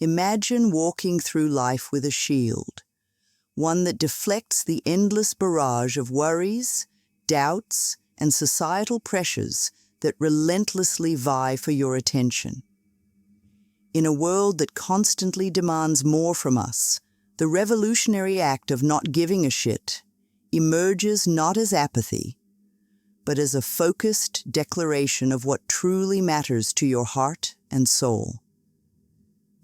Imagine walking through life with a shield, one that deflects the endless barrage of worries, doubts, and societal pressures that relentlessly vie for your attention. In a world that constantly demands more from us, the revolutionary act of not giving a shit emerges not as apathy, but as a focused declaration of what truly matters to your heart and soul.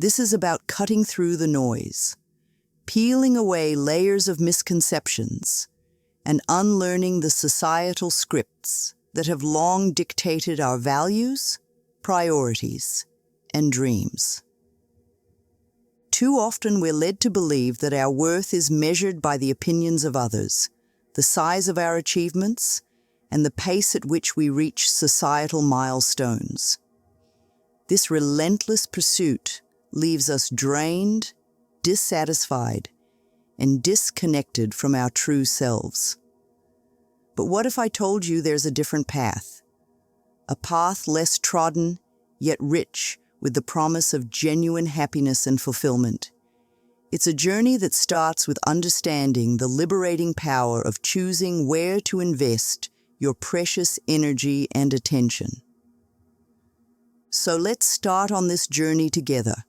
This is about cutting through the noise, peeling away layers of misconceptions, and unlearning the societal scripts that have long dictated our values, priorities, and dreams. Too often we're led to believe that our worth is measured by the opinions of others, the size of our achievements, and the pace at which we reach societal milestones. This relentless pursuit leaves us drained, dissatisfied, and disconnected from our true selves. But what if I told you there's a different path? A path less trodden, yet rich with the promise of genuine happiness and fulfillment. It's a journey that starts with understanding the liberating power of choosing where to invest your precious energy and attention. So let's start on this journey together,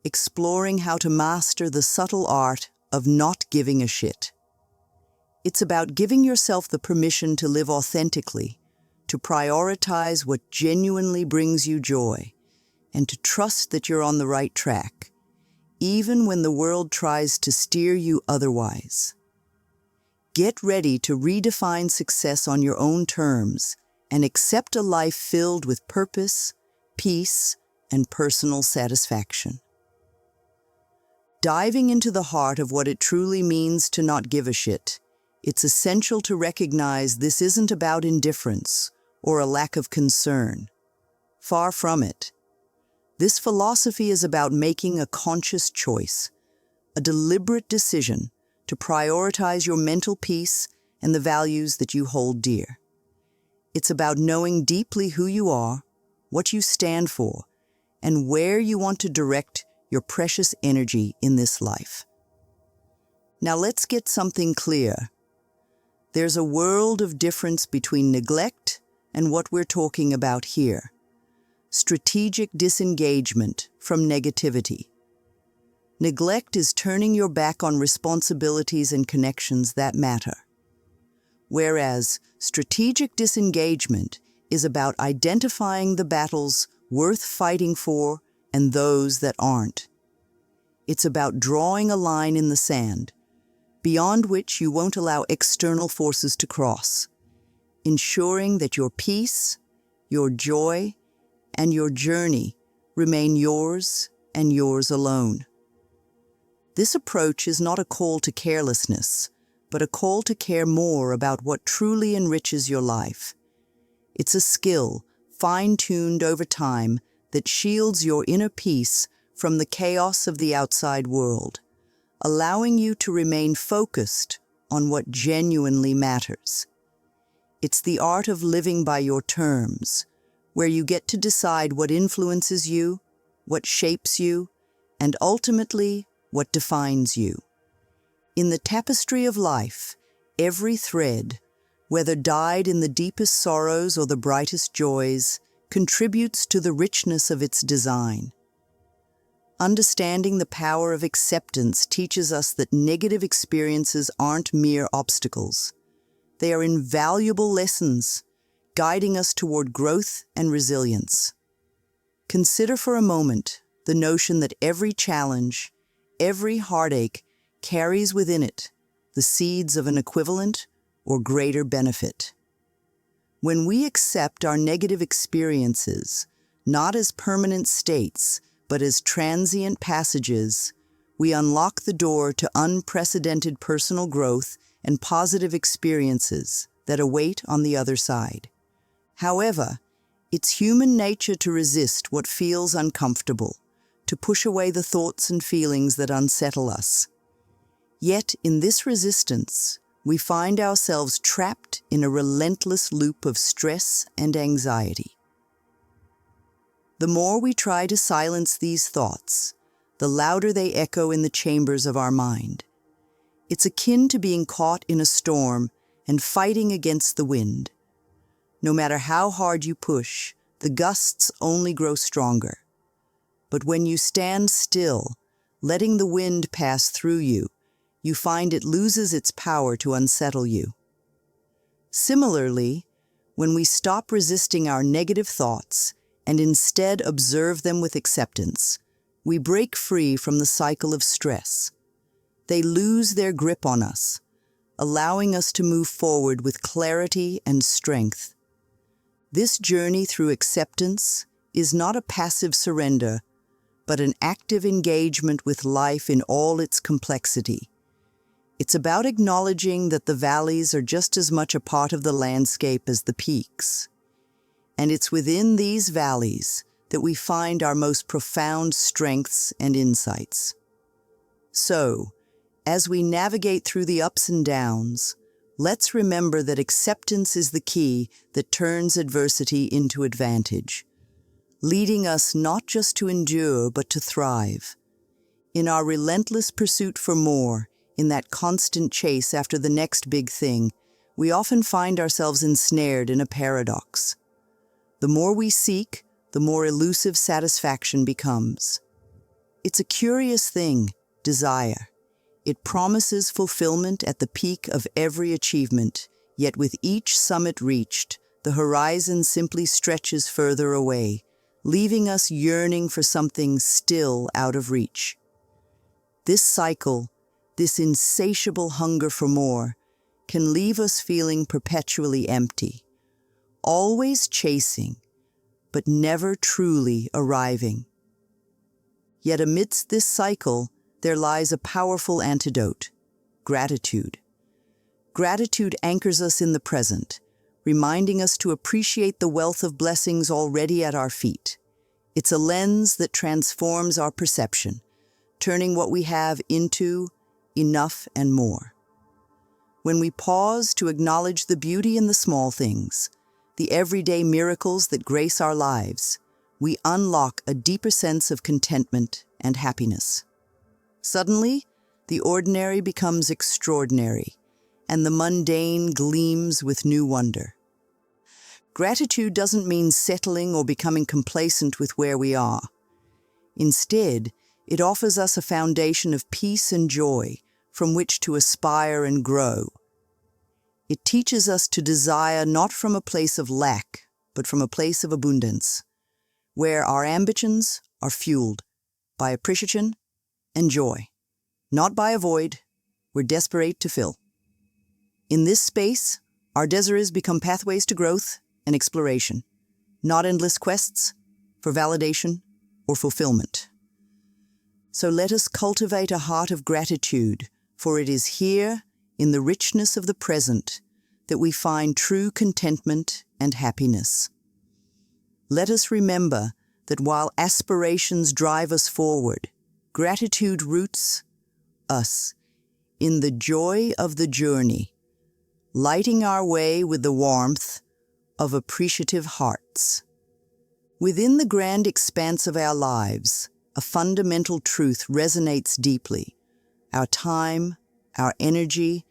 exploring how to master the subtle art of not giving a shit. It's about giving yourself the permission to live authentically, to prioritize what genuinely brings you joy, and to trust that you're on the right track, even when the world tries to steer you otherwise. Get ready to redefine success on your own terms and accept a life filled with purpose, peace, and personal satisfaction. Diving into the heart of what it truly means to not give a shit, it's essential to recognize this isn't about indifference or a lack of concern. Far from it. This philosophy is about making a conscious choice, a deliberate decision to prioritize your mental peace and the values that you hold dear. It's about knowing deeply who you are, what you stand for, and where you want to direct your precious energy in this life. Now let's get something clear. There's a world of difference between neglect and what we're talking about here. Strategic disengagement from negativity. Neglect is turning your back on responsibilities and connections that matter. Whereas strategic disengagement is about identifying the battles worth fighting for and those that aren't. It's about drawing a line in the sand, beyond which you won't allow external forces to cross, ensuring that your peace, your joy, and your journey remain yours and yours alone. This approach is not a call to carelessness, but a call to care more about what truly enriches your life. It's a skill, fine-tuned over time, that shields your inner peace from the chaos of the outside world, allowing you to remain focused on what genuinely matters. It's the art of living by your terms, where you get to decide what influences you, what shapes you, and ultimately, what defines you. In the tapestry of life, every thread, whether dyed in the deepest sorrows or the brightest joys, contributes to the richness of its design. Understanding the power of acceptance teaches us that negative experiences aren't mere obstacles. They are invaluable lessons, guiding us toward growth and resilience. Consider for a moment the notion that every challenge, every heartache carries within it the seeds of an equivalent or greater benefit. When we accept our negative experiences, not as permanent states, but as transient passages, we unlock the door to unprecedented personal growth and positive experiences that await on the other side. However, it's human nature to resist what feels uncomfortable, to push away the thoughts and feelings that unsettle us. Yet, in this resistance, we find ourselves trapped in a relentless loop of stress and anxiety. The more we try to silence these thoughts, the louder they echo in the chambers of our mind. It's akin to being caught in a storm and fighting against the wind. No matter how hard you push, the gusts only grow stronger. But when you stand still, letting the wind pass through you, you find it loses its power to unsettle you. Similarly, when we stop resisting our negative thoughts and instead observe them with acceptance, we break free from the cycle of stress. They lose their grip on us, allowing us to move forward with clarity and strength. This journey through acceptance is not a passive surrender, but an active engagement with life in all its complexity. It's about acknowledging that the valleys are just as much a part of the landscape as the peaks. And it's within these valleys that we find our most profound strengths and insights. So, as we navigate through the ups and downs, let's remember that acceptance is the key that turns adversity into advantage, leading us not just to endure but to thrive. In our relentless pursuit for more, in that constant chase after the next big thing, we often find ourselves ensnared in a paradox. The more we seek, the more elusive satisfaction becomes. It's a curious thing, desire. It promises fulfillment at the peak of every achievement, yet with each summit reached, the horizon simply stretches further away, leaving us yearning for something still out of reach. This cycle, this insatiable hunger for more, can leave us feeling perpetually empty, always chasing, but never truly arriving. Yet amidst this cycle, there lies a powerful antidote: gratitude. Gratitude anchors us in the present, reminding us to appreciate the wealth of blessings already at our feet. It's a lens that transforms our perception, turning what we have into enough and more. When we pause to acknowledge the beauty in the small things, the everyday miracles that grace our lives, we unlock a deeper sense of contentment and happiness. Suddenly, the ordinary becomes extraordinary, and the mundane gleams with new wonder. Gratitude doesn't mean settling or becoming complacent with where we are. Instead, it offers us a foundation of peace and joy from which to aspire and grow. It teaches us to desire not from a place of lack, but from a place of abundance, where our ambitions are fueled by appreciation and joy, not by a void we're desperate to fill. In this space, our désirs become pathways to growth and exploration, not endless quests for validation or fulfillment. So let us cultivate a heart of gratitude, for it is here, in the richness of the present, that we find true contentment and happiness. Let us remember that while aspirations drive us forward, gratitude roots us in the joy of the journey, lighting our way with the warmth of appreciative hearts. Within the grand expanse of our lives, a fundamental truth resonates deeply. Our time, our energy,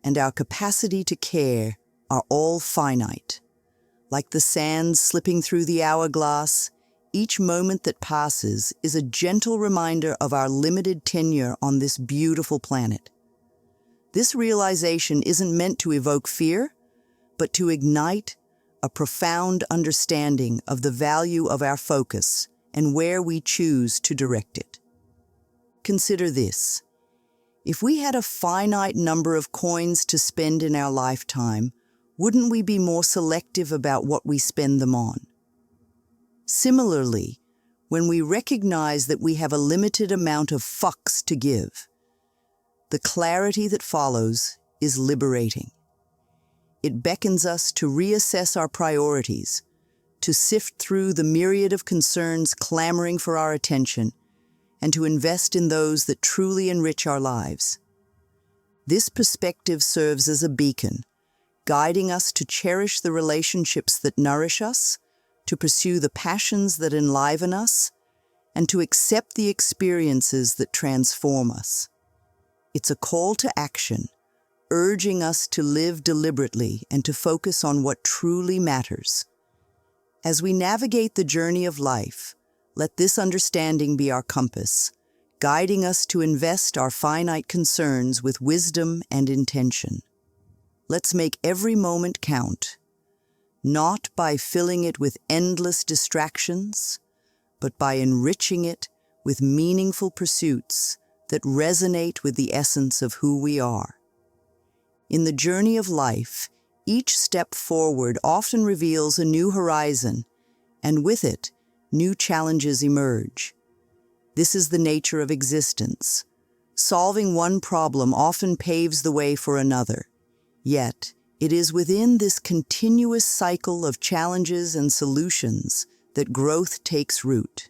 and our capacity to care are all finite. Like the sands slipping through the hourglass, each moment that passes is a gentle reminder of our limited tenure on this beautiful planet. This realization isn't meant to evoke fear, but to ignite a profound understanding of the value of our focus and where we choose to direct it. Consider this. If we had a finite number of coins to spend in our lifetime, wouldn't we be more selective about what we spend them on? Similarly, when we recognize that we have a limited amount of fucks to give, the clarity that follows is liberating. It beckons us to reassess our priorities, to sift through the myriad of concerns clamoring for our attention, and to invest in those that truly enrich our lives. This perspective serves as a beacon, guiding us to cherish the relationships that nourish us, to pursue the passions that enliven us, and to accept the experiences that transform us. It's a call to action, urging us to live deliberately and to focus on what truly matters. As we navigate the journey of life, let this understanding be our compass, guiding us to invest our finite concerns with wisdom and intention. Let's make every moment count, not by filling it with endless distractions, but by enriching it with meaningful pursuits that resonate with the essence of who we are. In the journey of life, each step forward often reveals a new horizon, and with it, new challenges emerge. This is the nature of existence. Solving one problem often paves the way for another. Yet, it is within this continuous cycle of challenges and solutions that growth takes root.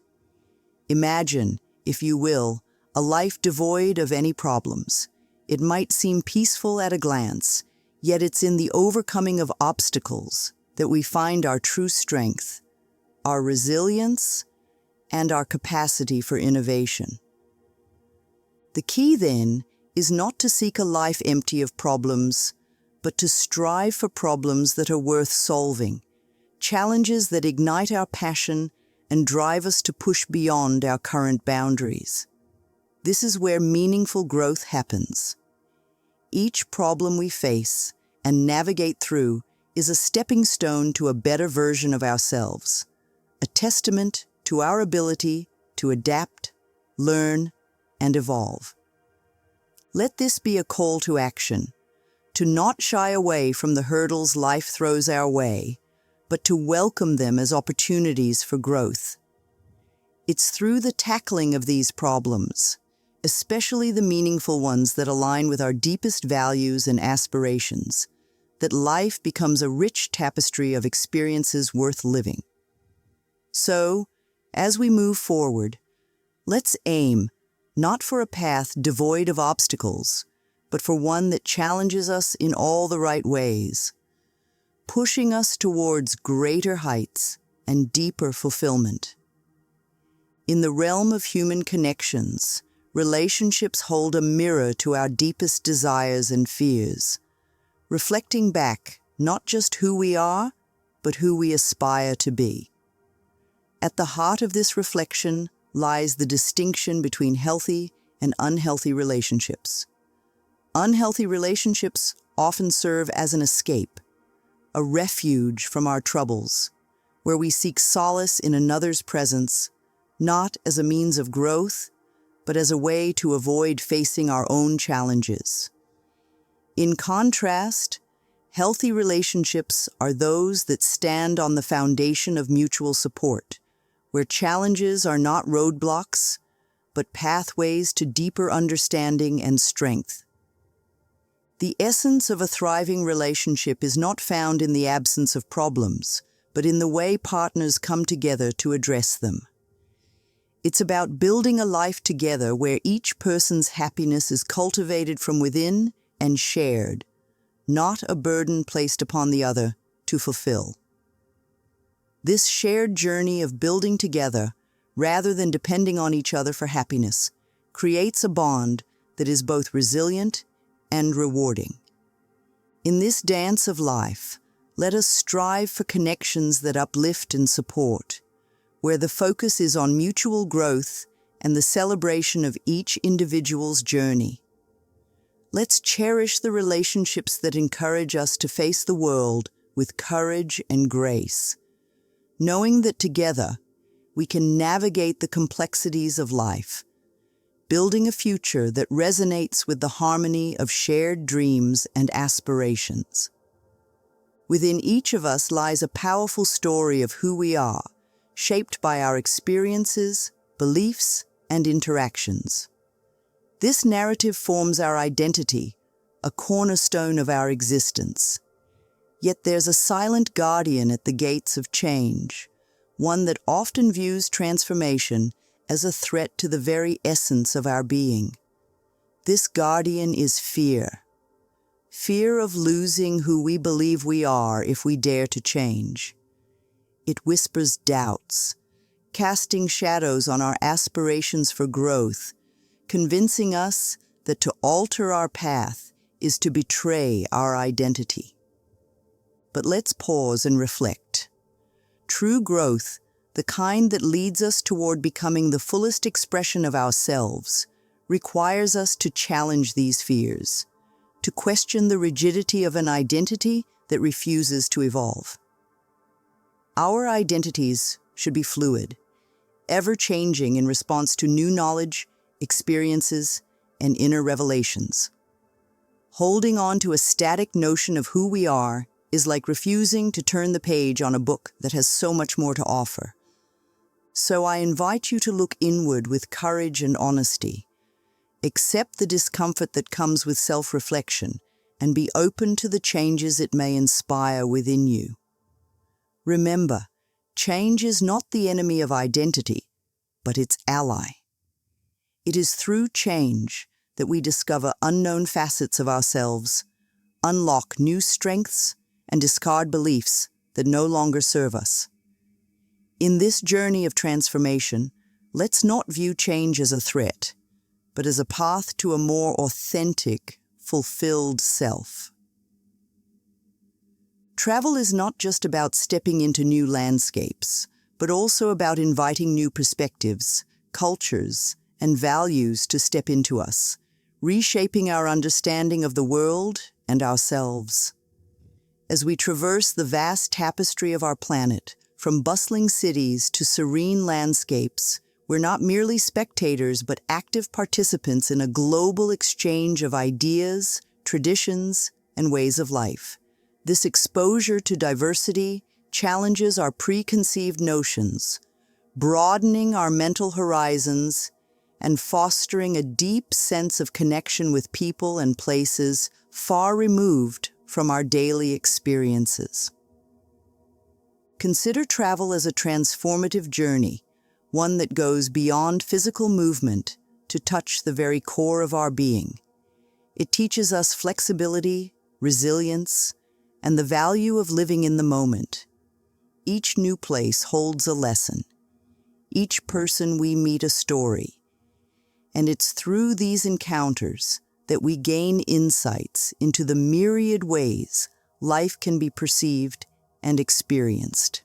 Imagine, if you will, a life devoid of any problems. It might seem peaceful at a glance, yet it's in the overcoming of obstacles that we find our true strength, our resilience, and our capacity for innovation. The key, then, is not to seek a life empty of problems, but to strive for problems that are worth solving, challenges that ignite our passion and drive us to push beyond our current boundaries. This is where meaningful growth happens. Each problem we face and navigate through is a stepping stone to a better version of ourselves, a testament to our ability to adapt, learn, and evolve. Let this be a call to action, to not shy away from the hurdles life throws our way, but to welcome them as opportunities for growth. It's through the tackling of these problems, especially the meaningful ones that align with our deepest values and aspirations, that life becomes a rich tapestry of experiences worth living. So, as we move forward, let's aim not for a path devoid of obstacles, but for one that challenges us in all the right ways, pushing us towards greater heights and deeper fulfillment. In the realm of human connections, relationships hold a mirror to our deepest desires and fears, reflecting back not just who we are, but who we aspire to be. At the heart of this reflection lies the distinction between healthy and unhealthy relationships. Unhealthy relationships often serve as an escape, a refuge from our troubles, where we seek solace in another's presence, not as a means of growth, but as a way to avoid facing our own challenges. In contrast, healthy relationships are those that stand on the foundation of mutual support, where challenges are not roadblocks, but pathways to deeper understanding and strength. The essence of a thriving relationship is not found in the absence of problems, but in the way partners come together to address them. It's about building a life together where each person's happiness is cultivated from within and shared, not a burden placed upon the other to fulfill. This shared journey of building together, rather than depending on each other for happiness, creates a bond that is both resilient and rewarding. In this dance of life, let us strive for connections that uplift and support, where the focus is on mutual growth and the celebration of each individual's journey. Let's cherish the relationships that encourage us to face the world with courage and grace, knowing that together we can navigate the complexities of life, building a future that resonates with the harmony of shared dreams and aspirations. Within each of us lies a powerful story of who we are, shaped by our experiences, beliefs, and interactions. This narrative forms our identity, a cornerstone of our existence. Yet there's a silent guardian at the gates of change, one that often views transformation as a threat to the very essence of our being. This guardian is fear. Fear of losing who we believe we are if we dare to change. It whispers doubts, casting shadows on our aspirations for growth, convincing us that to alter our path is to betray our identity. But let's pause and reflect. True growth, the kind that leads us toward becoming the fullest expression of ourselves, requires us to challenge these fears, to question the rigidity of an identity that refuses to evolve. Our identities should be fluid, ever-changing in response to new knowledge, experiences, and inner revelations. Holding on to a static notion of who we are is like refusing to turn the page on a book that has so much more to offer. So I invite you to look inward with courage and honesty. Accept the discomfort that comes with self-reflection and be open to the changes it may inspire within you. Remember, change is not the enemy of identity, but its ally. It is through change that we discover unknown facets of ourselves, unlock new strengths, and discard beliefs that no longer serve us. In this journey of transformation, let's not view change as a threat, but as a path to a more authentic, fulfilled self. Travel is not just about stepping into new landscapes, but also about inviting new perspectives, cultures, and values to step into us, reshaping our understanding of the world and ourselves. As we traverse the vast tapestry of our planet, from bustling cities to serene landscapes, we're not merely spectators but active participants in a global exchange of ideas, traditions, and ways of life. This exposure to diversity challenges our preconceived notions, broadening our mental horizons and fostering a deep sense of connection with people and places far removed from our daily experiences. Consider travel as a transformative journey, one that goes beyond physical movement to touch the very core of our being. It teaches us flexibility, resilience, and the value of living in the moment. Each new place holds a lesson. Each person we meet a story. And it's through these encounters that we gain insights into the myriad ways life can be perceived and experienced.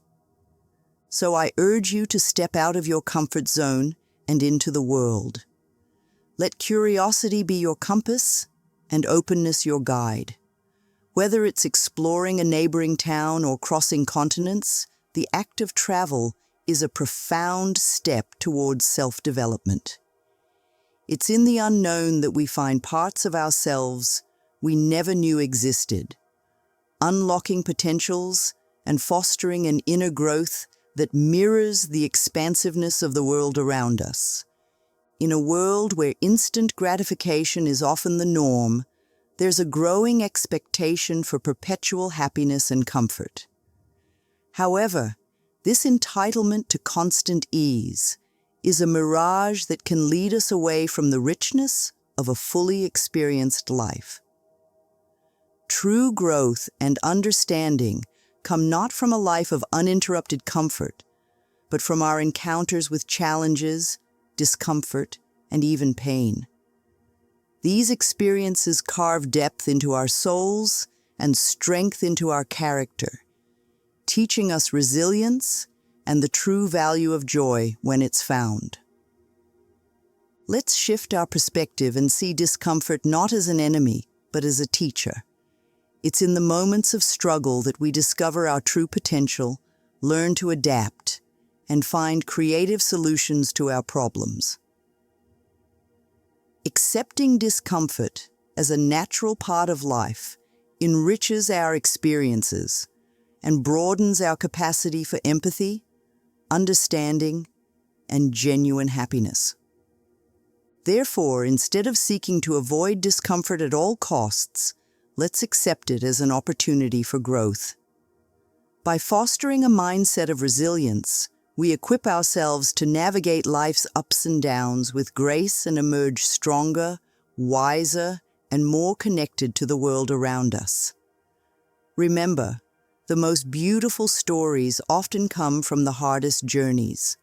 So I urge you to step out of your comfort zone and into the world. Let curiosity be your compass and openness your guide. Whether it's exploring a neighboring town or crossing continents, the act of travel is a profound step towards self-development. It's in the unknown that we find parts of ourselves we never knew existed, unlocking potentials and fostering an inner growth that mirrors the expansiveness of the world around us. In a world where instant gratification is often the norm, there's a growing expectation for perpetual happiness and comfort. However, this entitlement to constant ease is a mirage that can lead us away from the richness of a fully experienced life. True growth and understanding come not from a life of uninterrupted comfort, but from our encounters with challenges, discomfort, and even pain. These experiences carve depth into our souls and strength into our character, teaching us resilience and the true value of joy when it's found. Let's shift our perspective and see discomfort not as an enemy, but as a teacher. It's in the moments of struggle that we discover our true potential, learn to adapt, and find creative solutions to our problems. Accepting discomfort as a natural part of life enriches our experiences and broadens our capacity for empathy, understanding, and genuine happiness. Therefore, instead of seeking to avoid discomfort at all costs, let's accept it as an opportunity for growth. By fostering a mindset of resilience, we equip ourselves to navigate life's ups and downs with grace and emerge stronger, wiser, and more connected to the world around us. Remember, the most beautiful stories often come from the hardest journeys.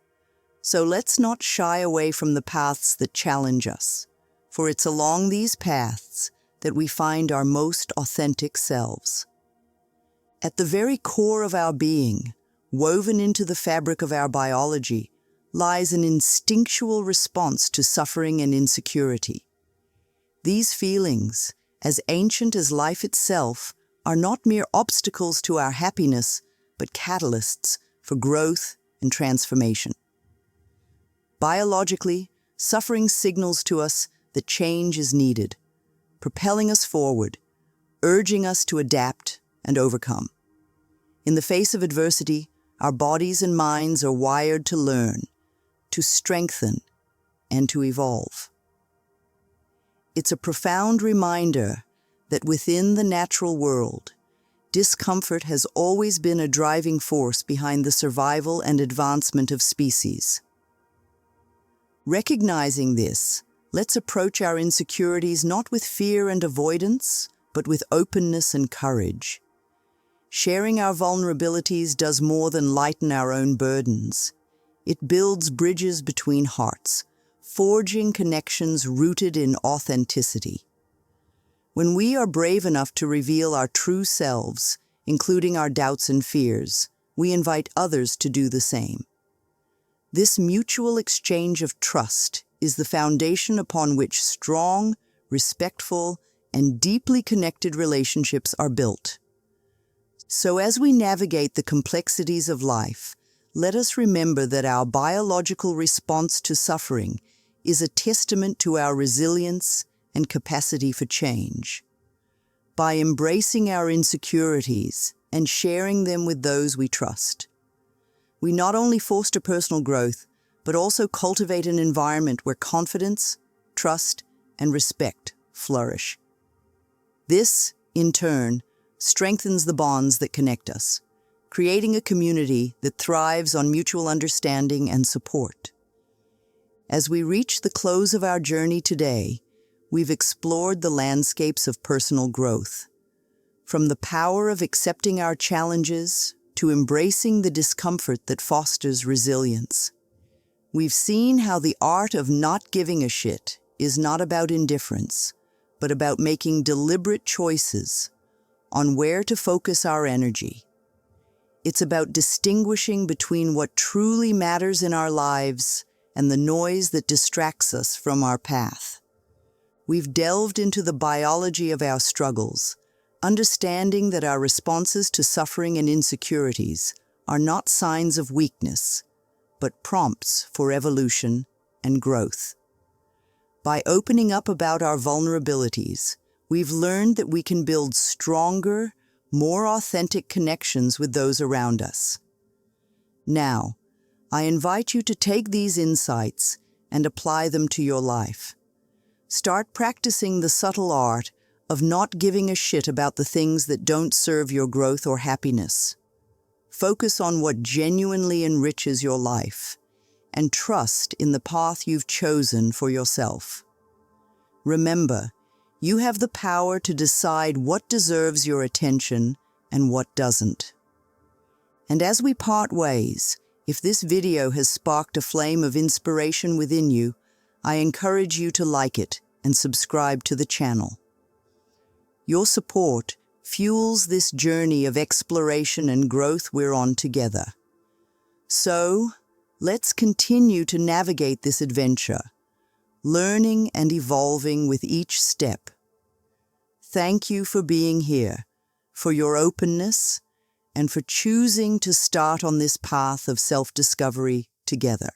So let's not shy away from the paths that challenge us, for it's along these paths that we find our most authentic selves. At the very core of our being, woven into the fabric of our biology, lies an instinctual response to suffering and insecurity. These feelings, as ancient as life itself, are not mere obstacles to our happiness, but catalysts for growth and transformation. Biologically, suffering signals to us that change is needed, propelling us forward, urging us to adapt and overcome. In the face of adversity, our bodies and minds are wired to learn, to strengthen, and to evolve. It's a profound reminder that within the natural world, discomfort has always been a driving force behind the survival and advancement of species. Recognizing this, let's approach our insecurities not with fear and avoidance, but with openness and courage. Sharing our vulnerabilities does more than lighten our own burdens. It builds bridges between hearts, forging connections rooted in authenticity. When we are brave enough to reveal our true selves, including our doubts and fears, we invite others to do the same. This mutual exchange of trust is the foundation upon which strong, respectful, and deeply connected relationships are built. So as we navigate the complexities of life, let us remember that our biological response to suffering is a testament to our resilience and capacity for change. By embracing our insecurities and sharing them with those we trust, we not only foster personal growth, but also cultivate an environment where confidence, trust, and respect flourish. This, in turn, strengthens the bonds that connect us, creating a community that thrives on mutual understanding and support. As we reach the close of our journey today, we've explored the landscapes of personal growth. From the power of accepting our challenges to embracing the discomfort that fosters resilience. We've seen how the art of not giving a shit is not about indifference, but about making deliberate choices on where to focus our energy. It's about distinguishing between what truly matters in our lives and the noise that distracts us from our path. We've delved into the biology of our struggles, understanding that our responses to suffering and insecurities are not signs of weakness, but prompts for evolution and growth. By opening up about our vulnerabilities, we've learned that we can build stronger, more authentic connections with those around us. Now, I invite you to take these insights and apply them to your life. Start practicing the subtle art of not giving a shit about the things that don't serve your growth or happiness. Focus on what genuinely enriches your life, and trust in the path you've chosen for yourself. Remember, you have the power to decide what deserves your attention and what doesn't. And as we part ways, if this video has sparked a flame of inspiration within you, I encourage you to like it and subscribe to the channel. Your support fuels this journey of exploration and growth we're on together. So, let's continue to navigate this adventure, learning and evolving with each step. Thank you for being here, for your openness, and for choosing to start on this path of self-discovery together.